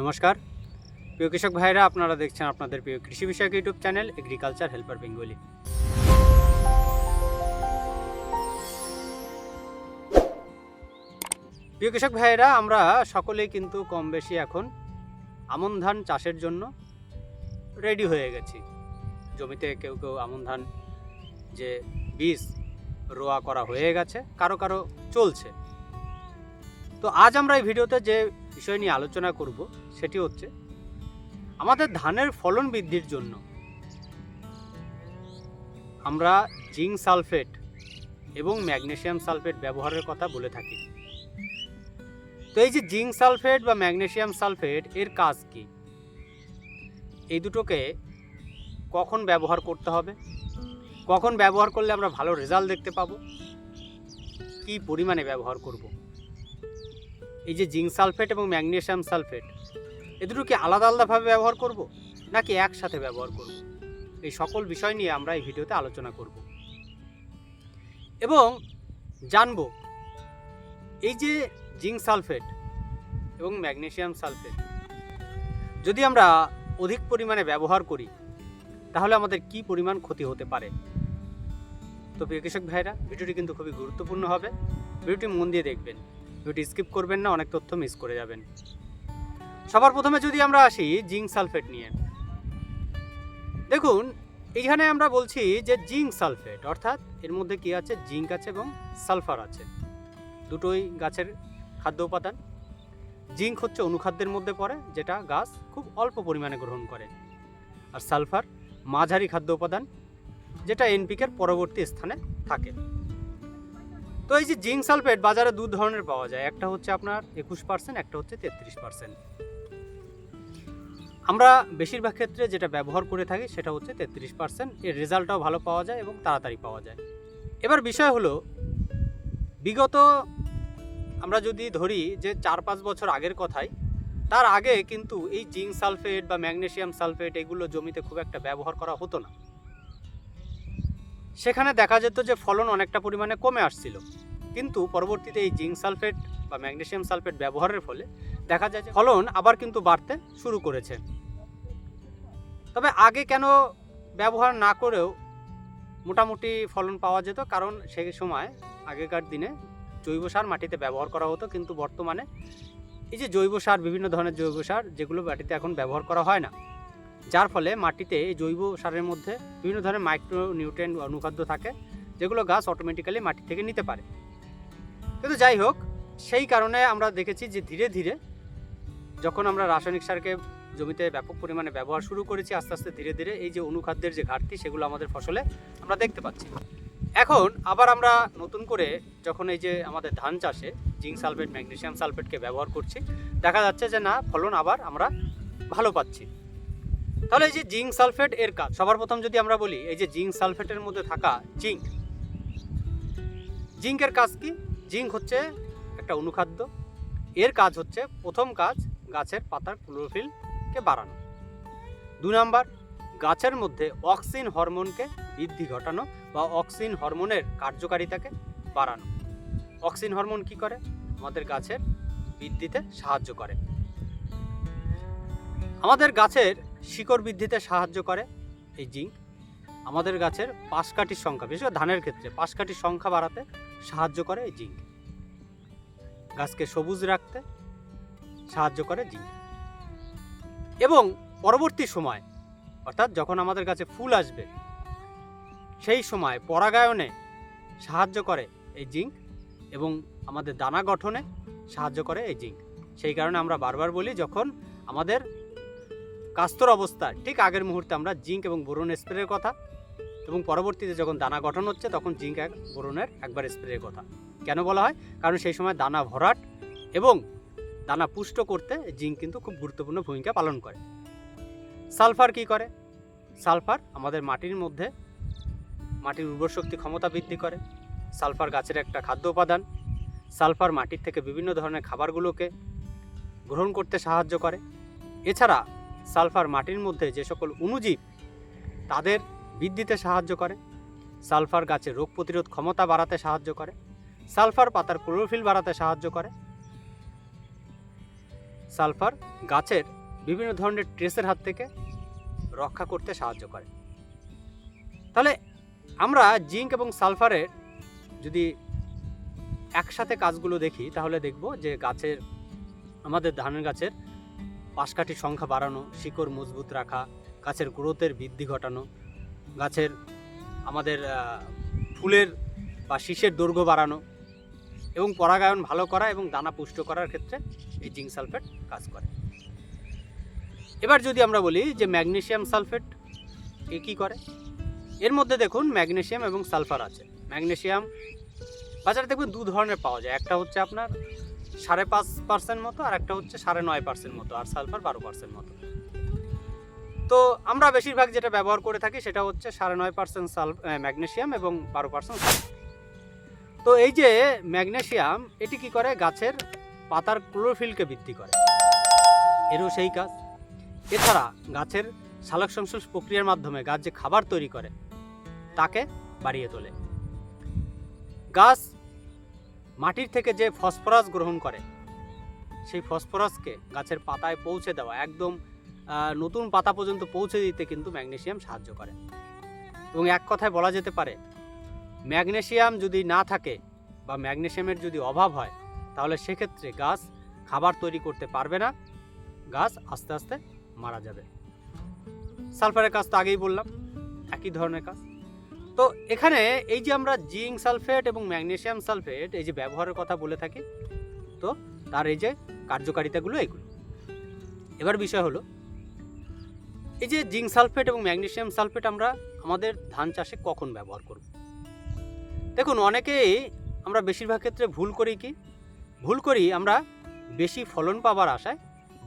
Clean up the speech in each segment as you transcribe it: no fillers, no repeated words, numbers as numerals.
নমস্কার প্রিয় কৃষক ভাইরা, আপনারা দেখছেন আপনাদের প্রিয় কৃষি বিষয়ক YouTube channel agriculture helper Bengali. প্রিয় কৃষক ভাইরা, আমরা সকলেই কিন্তু কম বেশি এখন আমন ধান চাষের জন্য রেডি হয়ে গেছি। জমিতে কেউ কেউ আমন ধান যে বীজ রোয়া করা হয়ে গেছে, কারো কারো চলছে। তো আজ আমরা এই ভিডিওতে যে বিষয় নিয়ে আলোচনা করব সেটি হচ্ছে আমাদের ধানের ফলন বৃদ্ধির জন্য আমরা জিঙ্ক সালফেট এবং ম্যাগনেসিয়াম সালফেট ব্যবহারের কথা বলে থাকি। তো এই যে জিঙ্ক সালফেট বা ম্যাগনেসিয়াম সালফেট এর কাজ কি, এই দুটোকে কখন ব্যবহার করতে হবে, কখন ব্যবহার করলে আমরা ভালো রেজাল্ট দেখতে পাবো, কি পরিমাণে ব্যবহার করব, এই যে জিঙ্ক সালফেট এবং ম্যাগনেসিয়াম সালফেট এ দুটো কি আলাদা আলাদাভাবে ব্যবহার করব নাকি একসাথে ব্যবহার করব, এই সকল বিষয় নিয়ে আমরা এই ভিডিওতে আলোচনা করব এবং জানব এই যে জিঙ্ক সালফেট এবং ম্যাগনেসিয়াম সালফেট যদি আমরা অধিক পরিমাণে ব্যবহার করি তাহলে আমাদের কি পরিমাণ ক্ষতি হতে পারে। তো প্রিয় কৃষক ভাইরা, ভিডিওটি কিন্তু খুবই গুরুত্বপূর্ণ হবে, ভিডিওটি মন দিয়ে দেখবেন, ভিডিওটি স্কিপ করবেন না, অনেক তথ্য মিস করে যাবেন। সবার প্রথমে যদি আমরা আসি জিঙ্ক সালফেট নিয়ে, দেখুন এইখানে আমরা বলছি যে জিঙ্ক সালফেট অর্থাৎ এর মধ্যে কি আছে, জিঙ্ক আছে এবং সালফার আছে, দুটোই গাছের খাদ্য উপাদান। জিঙ্ক হচ্ছে অনুখাদ্যের মধ্যে পড়ে, যেটা গাছ খুব অল্প পরিমাণে গ্রহণ করে, আর সালফার মাঝারি খাদ্য উপাদান, যেটা এনপিকের পরবর্তী স্থানে থাকে। তো এই যে জিঙ্ক সালফেট বাজারে দু ধরনের পাওয়া যায়, একটা হচ্ছে আপনার 21%, একটা হচ্ছে 33%। আমরা বেশিরভাগ ক্ষেত্রে যেটা ব্যবহার করে থাকি সেটা হচ্ছে 33%, এর রেজাল্টটাও ভালো পাওয়া যায় এবং তাড়াতাড়ি পাওয়া যায়। এবার বিষয় হলো, বিগত আমরা যদি ধরি যে 4-5 বছর আগের কথাই, তার আগে কিন্তু এই জিঙ্ক সালফেট বা ম্যাগনেসিয়াম সালফেট এগুলো জমিতে খুব একটা ব্যবহার করা হতো না। সেখানে দেখা যেত যে ফলন অনেকটা পরিমাণে কমে আসছিল, কিন্তু পরবর্তীতে এই জিঙ্ক সালফেট বা ম্যাগনেসিয়াম সালফেট ব্যবহারের ফলে দেখা যায় যে ফলন আবার কিন্তু বাড়তে শুরু করেছে। তবে আগে কেন ব্যবহার না করেও মোটামুটি ফলন পাওয়া যেত, কারণ সেই সময় আগেকার দিনে জৈব সার মাটিতে ব্যবহার করা হতো, কিন্তু বর্তমানে এই যে জৈব সার, বিভিন্ন ধরনের জৈব সার যেগুলো মাটিতে এখন ব্যবহার করা হয় না, যার ফলে মাটিতে এই জৈব সারের মধ্যে বিভিন্ন ধরনের মাইক্রো নিউট্রিয়েন্ট অনুখাদ্য থাকে, যেগুলো গাছ অটোমেটিক্যালি মাটি থেকে নিতে পারে। কিন্তু যাই হোক, সেই কারণে আমরা দেখেছি যে ধীরে ধীরে যখন আমরা রাসায়নিক সারকে জমিতে ব্যাপক পরিমাণে ব্যবহার শুরু করেছি, আস্তে আস্তে ধীরে ধীরে এই যে অনুখাদ্যের যে ঘাটতি সেগুলো আমাদের ফসলে আমরা দেখতে পাচ্ছি। এখন আবার আমরা নতুন করে যখন এই যে আমাদের ধান চাষে জিঙ্ক সালফেট ম্যাগনেসিয়াম সালফেটকে ব্যবহার করছি, দেখা যাচ্ছে যে না, ফলন আবার আমরা ভালো পাচ্ছি। তাহলে এই যে জিঙ্ক সালফেট এর কাজ, সবার প্রথম যদি আমরা বলি এই যে জিঙ্ক সালফেটের মধ্যে থাকা জিঙ্ক, জিঙ্কের কাজ কি? জিঙ্ক হচ্ছে একটা অনুখাদ্য, এর কাজ হচ্ছে প্রথম কাজ গাছের পাতার ক্লোরোফিলকে বাড়ানো, 2 নাম্বার গাছের মধ্যে অক্সিন হরমোনকে বৃদ্ধি ঘটানো বা অক্সিন হরমোনের কার্যকারিতাকে বাড়ানো। অক্সিন হরমোন কি করে? আমাদের গাছের বৃদ্ধিতে সাহায্য করে, আমাদের গাছের শিকড় বৃদ্ধিতে সাহায্য করে এই জিঙ্ক। আমাদের গাছের পাশকাঠির সংখ্যা, বিশেষ করে ধানের ক্ষেত্রে পাশকাঠির সংখ্যা বাড়াতে সাহায্য করে এই জিঙ্ক। গাছকে সবুজ রাখতে সাহায্য করে জিঙ্ক। এবং পরবর্তী সময় অর্থাৎ যখন আমাদের কাছে ফুল আসবে সেই সময় পরাগায়নে সাহায্য করে এই জিঙ্ক এবং আমাদের দানা গঠনে সাহায্য করে এই জিঙ্ক। সেই কারণে আমরা বারবার বলি, যখন আমাদের কাস্তর অবস্থা ঠিক আগের মুহূর্তে আমরা জিঙ্ক এবং বোরন স্প্রের কথা, এবং পরবর্তীতে যখন দানা গঠন হচ্ছে তখন জিঙ্ক বোরনের একবার স্প্রের কথা। কেন বলা হয়? কারণ সেই সময় দানা ভরাট এবং দানা পুষ্ট করতে জিঙ্ক কিন্তু খুব গুরুত্বপূর্ণ ভূমিকা পালন করে। সালফার কি করে? সালফার আমাদের মাটির মধ্যে মাটির উর্বর শক্তি ক্ষমতা বৃদ্ধি করে। সালফার গাছের একটা খাদ্য উপাদান। সালফার মাটির থেকে বিভিন্ন ধরনের খাবারগুলোকে গ্রহণ করতে সাহায্য করে। এছাড়া সালফার মাটির মধ্যে যে সকল অণুজীব তাদের বৃদ্ধিতে সাহায্য করে। সালফার গাছের রোগ প্রতিরোধ ক্ষমতা বাড়াতে সাহায্য করে। সালফার পাতার ক্লোরোফিল বাড়াতে সাহায্য করে। সালফার গাছের বিভিন্ন ধরনের ট্রেসের হাত থেকে রক্ষা করতে সাহায্য করে। তাহলে আমরা জিঙ্ক এবং সালফারের যদি একসাথে কাজগুলো দেখি তাহলে দেখব যে আমাদের ধানের গাছের পাশকাঠির সংখ্যা বাড়ানো, শিকড় মজবুত রাখা, গাছের গ্রোথের বৃদ্ধি ঘটানো, গাছের আমাদের ফুলের বা শীষের দৈর্ঘ্য বাড়ানো এবং পরাগায়ন ভালো করা এবং দানা পুষ্ট করার ক্ষেত্রে এই জিঙ্ক সালফেট কাজ করে। এবার যদি আমরা বলি যে ম্যাগনেসিয়াম সালফেট কী করে, এর মধ্যে দেখুন ম্যাগনেসিয়াম এবং সালফার আছে। ম্যাগনেসিয়াম বাজারে দেখবেন দু ধরনের পাওয়া যায়, একটা হচ্ছে আপনার 5.5% মতো, আর একটা হচ্ছে 9.5% মতো, আর সালফার 12% মতো। তো আমরা বেশিরভাগ যেটা ব্যবহার করে থাকি সেটা হচ্ছে 9.5% ম্যাগনেসিয়াম এবং 12% সালফার। তো এই যে ম্যাগনেসিয়াম এটি কি করে, গাছের পাতার ক্লোরোফিলকে বৃদ্ধি করে, এরও সেই কাজ। এছাড়া গাছের সালোক সংশ্লেষ প্রক্রিয়ার মাধ্যমে গাছ যে খাবার তৈরি করে তাকে বাড়িয়ে তোলে। গাছ মাটির থেকে যে ফসফরাস গ্রহণ করে সেই ফসফরাসকে গাছের পাতায় পৌঁছে দেওয়া, একদম নতুন পাতা পর্যন্ত পৌঁছে দিতে কিন্তু ম্যাগনেসিয়াম সাহায্য করে। এবং এক কথায় বলা যেতে পারে ম্যাগনেসিয়াম যদি না থাকে বা ম্যাগনেসিয়ামের যদি অভাব হয় তাহলে সেক্ষেত্রে গাছ খাবার তৈরি করতে পারবে না, গাছ আস্তে আস্তে মারা যাবে। সালফারের কাজ তো আগেই বললাম, একই ধরনের কাজ। তো এখানে এই যে আমরা জিঙ্ক সালফেট এবং ম্যাগনেসিয়াম সালফেট এই যে ব্যবহারের কথা বলে থাকি, তো তার এই যে কার্যকারিতাগুলো এইগুলো। এবার বিষয় হলো এই যে জিঙ্ক সালফেট এবং ম্যাগনেসিয়াম সালফেট আমরা আমাদের ধান চাষে কখন ব্যবহার করব। দেখুন অনেকেই আমরা বেশিরভাগ ক্ষেত্রে ভুল করি আমরা বেশি ফলন পাবার আশায়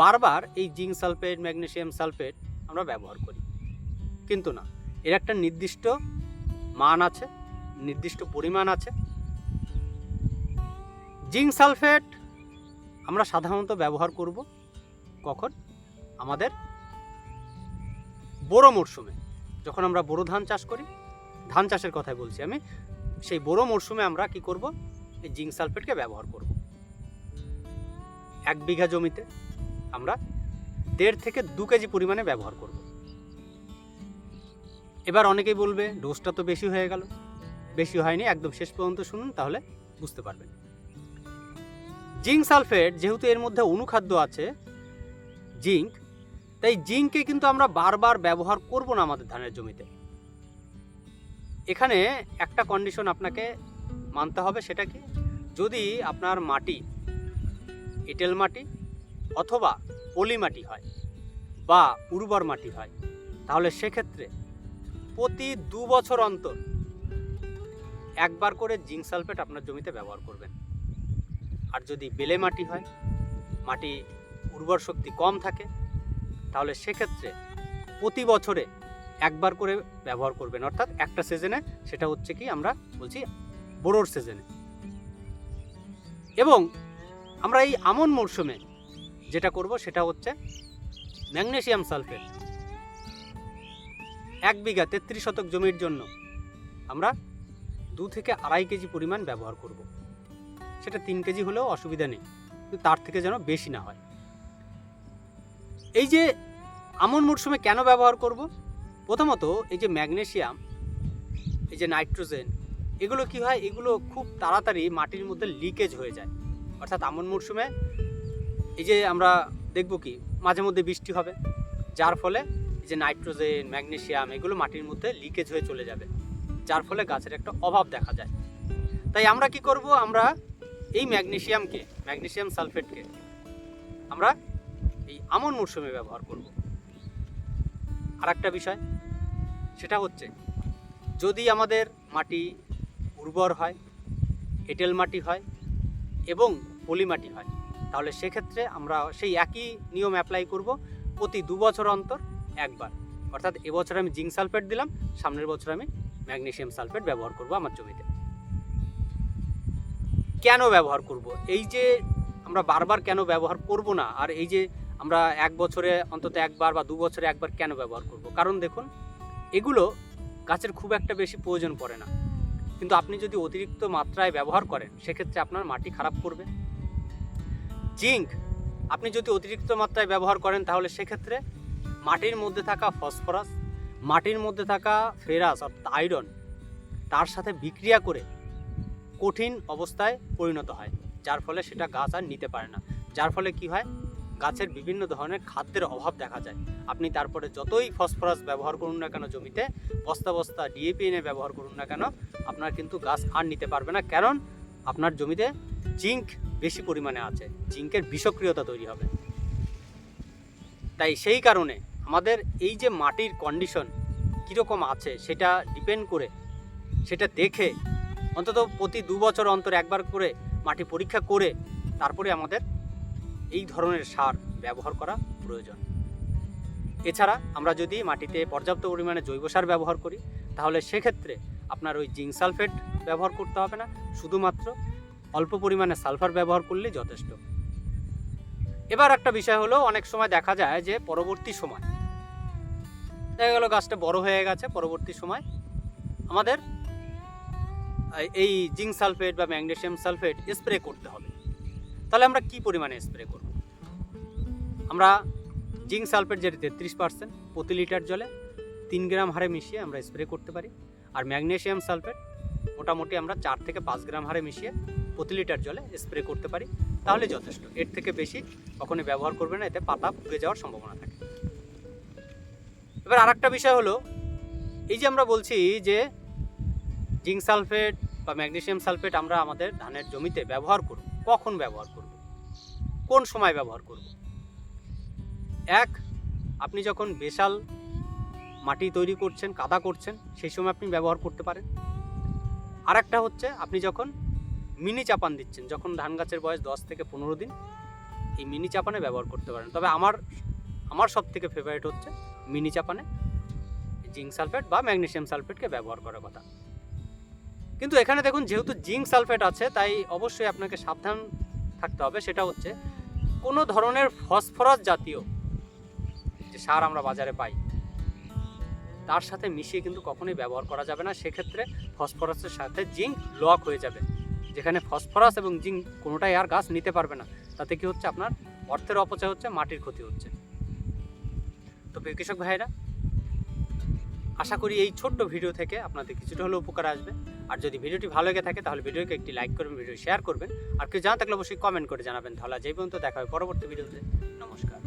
বারবার এই জিঙ্ক সালফেট ম্যাগনেসিয়াম সালফেট আমরা ব্যবহার করি, কিন্তু না, এর একটা নির্দিষ্ট মান আছে, নির্দিষ্ট পরিমাণ আছে। জিঙ্ক সালফেট আমরা সাধারণত ব্যবহার করব কখন, আমাদের বোরো মরশুমে, যখন আমরা বোরো ধান চাষ করি, ধান চাষের কথাই বলছি আমি, সেই বোরো মরশুমে আমরা কি করব, এই জিঙ্ক সালফেটকে ব্যবহার করব। 1 বিঘা জমিতে আমরা 1.5 থেকে 2 কেজি পরিমাণে ব্যবহার করব। এবার অনেকেই বলবে ডোজটা তো বেশি হয়ে গেল। বেশি হয়নি, একদম শেষ পর্যন্ত শুনুন তাহলে বুঝতে পারবেন। জিঙ্ক সালফেট যেহেতু এর মধ্যে অনুখাদ্য আছে জিঙ্ক, তাই জিঙ্ককে কিন্তু আমরা বারবার ব্যবহার করব না আমাদের ধানের জমিতে। এখানে একটা কন্ডিশন আপনাকে মানতে হবে, সেটা কি, যদি আপনার মাটি এঁটেল মাটি অথবা পলি মাটি হয় বা উর্বর মাটি হয়, তাহলে সেক্ষেত্রে প্রতি 2 বছর অন্তর একবার করে জিঙ্ক সালফেট আপনার জমিতে ব্যবহার করবেন। আর যদি বেলে মাটি হয়, মাটি উর্বর শক্তি কম থাকে, তাহলে সেক্ষেত্রে প্রতি বছরে একবার করে ব্যবহার করবেন, অর্থাৎ একটা সিজনে, সেটা হচ্ছে কি আমরা বলছি বোরোর সিজনে। এবং আমরা এই আমন মরশুমে যেটা করব সেটা হচ্ছে ম্যাগনেসিয়াম সালফেট 1 বিঘা 33 শতক জমির জন্য আমরা 2 থেকে 2.5 কেজি পরিমাণ ব্যবহার করব। সেটা 3 কেজি হলেও অসুবিধা নেই, কিন্তু তার থেকে যেন বেশি না হয়। এই যে আমন মরশুমে কেন ব্যবহার করব, প্রথমত এই যে ম্যাগনেসিয়াম, এই যে নাইট্রোজেন, এগুলো কি হয়, এগুলো খুব তাড়াতাড়ি মাটির মধ্যে লিকেজ হয়ে যায়। অর্থাৎ আমন মরশুমে এই যে আমরা দেখব কি মাঝে মধ্যে বৃষ্টি হবে, যার ফলে এই যে নাইট্রোজেন ম্যাগনেসিয়াম এগুলো মাটির মধ্যে লিকেজ হয়ে চলে যাবে, যার ফলে গাছের একটা অভাব দেখা যায়। তাই আমরা কি করব, আমরা এই ম্যাগনেসিয়াম সালফেটকে আমরা এই আমন মরশুমে ব্যবহার করব। আর একটা বিষয়, সেটা হচ্ছে যদি আমাদের মাটি উর্বর হয়, এঁটেল মাটি হয় এবং পলি মাটি হয়, তাহলে সেক্ষেত্রে আমরা সেই একই নিয়ম অ্যাপ্লাই করব প্রতি 2 বছর অন্তর একবার। অর্থাৎ এবছর আমি জিঙ্ক সালফেট দিলাম, সামনের বছর আমি ম্যাগনেসিয়াম সালফেট ব্যবহার করব আমার জমিতে। কেন ব্যবহার করব, এই যে আমরা বারবার কেন ব্যবহার করব না, আর এই যে আমরা 1 বছরে অন্তত একবার বা 2 বছরে একবার কেন ব্যবহার করব, কারণ দেখুন এগুলো গাছের খুব একটা বেশি প্রয়োজন পড়ে না, কিন্তু আপনি যদি অতিরিক্ত মাত্রায় ব্যবহার করেন সেক্ষেত্রে আপনার মাটি খারাপ করবে। জিঙ্ক আপনি যদি অতিরিক্ত মাত্রায় ব্যবহার করেন তাহলে সেক্ষেত্রে মাটির মধ্যে থাকা ফসফরাস, মাটির মধ্যে থাকা ফেরাস অর্থাৎ আয়রন তার সাথে বিক্রিয়া করে কঠিন অবস্থায় পরিণত হয়, যার ফলে সেটা গাছ আর নিতে পারে না। যার ফলে কি হয়, গাছের বিভিন্ন ধরনের খাদ্যের অভাব দেখা যায়। আপনি তারপরে যতই ফসফরাস ব্যবহার করুন না কেন জমিতে, বস্তা বস্তা ডিএপি এনে ব্যবহার করুন না কেন, আপনার কিন্তু গাছ আর নিতে পারবে না। কারণ আপনার জমিতে জিঙ্ক বেশি পরিমাণে আছে, জিঙ্কের বিষক্রিয়তা তৈরি হবে। তাই সেই কারণে আমাদের এই যে মাটির কন্ডিশন কীরকম আছে সেটা ডিপেন্ড করে, সেটা দেখে অন্তত প্রতি 2 বছর অন্তর একবার করে মাটি পরীক্ষা করে তারপরে আমাদের এই ধরনের সার ব্যবহার করা প্রয়োজন। এছাড়া আমরা যদি মাটিতে পর্যাপ্ত পরিমাণে জৈব সার ব্যবহার করি তাহলে সেক্ষেত্রে আপনার ওই জিঙ্ক সালফেট ব্যবহার করতে হবে না, শুধুমাত্র অল্প পরিমাণে সালফার ব্যবহার করলেই যথেষ্ট। এবার একটা বিষয় হলো, অনেক সময় দেখা যায় যে পরবর্তী সময় দেখা গেল গাছটা বড় হয়ে গেছে, পরবর্তী সময় আমাদের এই জিঙ্ক সালফেট বা ম্যাগনেসিয়াম সালফেট স্প্রে করতে হবে। তাহলে আমরা কি পরিমাণে স্প্রে করব? আমরা জিঙ্ক সালফেট যেটা 33% প্রতি লিটার জলে 3 গ্রাম হারে মিশিয়ে আমরা স্প্রে করতে পারি। আর ম্যাগনেসিয়াম সালফেট মোটামুটি আমরা 4 থেকে 5 গ্রাম হারে মিশিয়ে প্রতি লিটার জলে স্প্রে করতে পারি, তাহলে যথেষ্ট। এর থেকে বেশি কখনোই ব্যবহার করবে না, এতে পাতা পুড়ে যাওয়ার সম্ভাবনা থাকে। এবার আরেকটা বিষয় হলো, এই যে আমরা বলছি যে জিঙ্ক সালফেট বা ম্যাগনেসিয়াম সালফেট আমরা আমাদের ধানের জমিতে ব্যবহার করব, কখন ব্যবহার করব, কোন সময় ব্যবহার করব? এক, আপনি যখন বেশাল মাটি তৈরি করছেন, কাদা করছেন, সেই সময় আপনি ব্যবহার করতে পারেন। আরেকটা হচ্ছে আপনি যখন মিনি চাপান দিচ্ছেন, যখন ধান গাছের বয়স 10 থেকে 15 দিন, এই মিনি চাপানে ব্যবহার করতে পারেন। তবে আমার সব থেকে ফেভারিট হচ্ছে মিনি চাপানে জিঙ্ক সালফেট বা ম্যাগনেসিয়াম সালফেটকে ব্যবহার করার কথা। কিন্তু এখানে দেখুন, যেহেতু জিঙ্ক সালফেট আছে তাই অবশ্যই আপনাকে সাবধান থাকতে হবে। সেটা হচ্ছে কোনো ধরনের ফসফরাস জাতীয় যে সার আমরা বাজারে পাই তার সাথে মিশিয়ে কিন্তু কখনোই ব্যবহার করা যাবে না। সেক্ষেত্রে ফসফরাসের সাথে জিঙ্ক লক হয়ে যাবে, যেখানে ফসফরাস এবং জিঙ্ক কোনোটাই আর গাছ নিতে পারবে না। তাতে কি হচ্ছে, আপনার অর্থের অপচয় হচ্ছে, মাটির ক্ষতি হচ্ছে। তো কৃষক ভাইরা, আশা করি এই ছোট্ট ভিডিও থেকে আপনাদের কিছুটা হলেও উপকার আসবে। আর যদি ভিডিওটি ভালো লেগে থাকে তাহলে ভিডিওকে একটি লাইক করবেন, ভিডিও শেয়ার করবেন। আর কেউ জানা থাকলে অবশ্যই কমেন্ট করে জানাবেন। তাহলে যেই পর্যন্ত দেখা হয় পরবর্তী ভিডিওতে। নমস্কার।